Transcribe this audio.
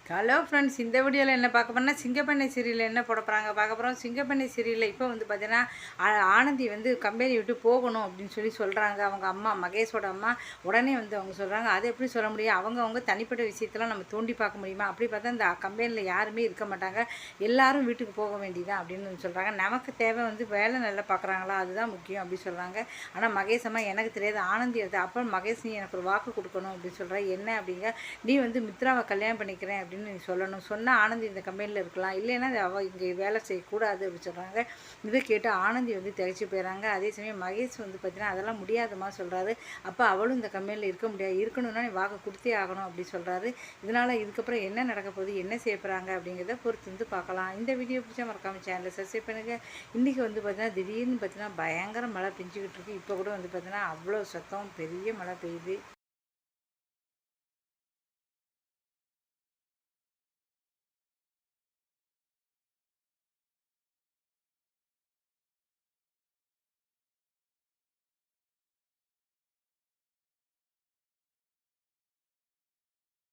Hello friends, இந்த வீடியோவில் என்ன பார்க்க போனால் சிங்கப்பண்ணை சீரியலில் என்ன போட போகிறாங்க பார்க்க போகிறோம். சிங்கப்பண்ணை சீரியலில் இப்போ வந்து பார்த்தீங்கன்னா ஆனந்தி வந்து கம்பெனி விட்டு போகணும் அப்படின்னு சொல்கிறாங்க. அவங்க அம்மா மகேஷோட அம்மா உடனே வந்து அவங்க சொல்கிறாங்க, அதை எப்படி சொல்ல முடியும், அவங்க தனிப்பட்ட விஷயத்தெல்லாம் நம்ம தோண்டி பார்க்க முடியுமா, அப்படி பார்த்தா இந்த கம்பெனியில் யாருமே இருக்க மாட்டாங்க, எல்லாரும் வீட்டுக்கு போக வேண்டியதான் அப்படின்னு சொல்கிறாங்க. நமக்கு தேவை வந்து வேலை நல்லா பார்க்குறாங்களா, அதுதான் முக்கியம் அப்படின்னு சொல்கிறாங்க. ஆனால் மகேஷ் அம்மா எனக்கு தெரியாது, ஆனந்தி எடுத்து அப்போ மகேஷ் நீ எனக்கு ஒரு வாக்கு கொடுக்கணும் அப்படின்னு சொல்கிற, என்ன அப்படிங்க, நீ வந்து மித்ராவை கல்யாணம் பண்ணிக்கிறேன் அப்படின்னு நீ சொல்லணும், சொன்னால் ஆனந்தி இந்த கம்பெனியில் இருக்கலாம், இல்லைன்னா அவள் இங்கே வேலை செய்யக்கூடாது அப்படின்னு சொல்கிறாங்க. இதை கேட்டு ஆனந்தி வந்து திகைச்சு போயிடறாங்க. அதே சமயம் மகேஷ் வந்து பார்த்தீங்கன்னா அதெல்லாம் முடியாதுமா சொல்கிறாரு. அப்போ அவளும் இந்த கம்பெனியில் இருக்க முடியாது, இருக்கணும்னா நீ வாக்கு கொடுத்தே ஆகணும் அப்படி சொல்கிறாரு. இதனால் இதுக்கப்புறம் என்ன நடக்க போகுது, என்ன செய்ய போகிறாங்க அப்படிங்கிறத பொறுத்து வந்து பார்க்கலாம். இந்த வீடியோ பிடிச்சா மறக்காமல் சேனலை சப்ஸ்கிரைப் பண்ணுங்கள். இன்றைக்கி வந்து பார்த்தீங்கன்னா திடீர்னு பார்த்தீங்கன்னா பயங்கர மழை பெஞ்சிக்கிட்டு இருக்குது. இப்போ கூட வந்து பார்த்தீங்கன்னா அவ்வளோ சத்தம், பெரிய மழை பெய்யுது.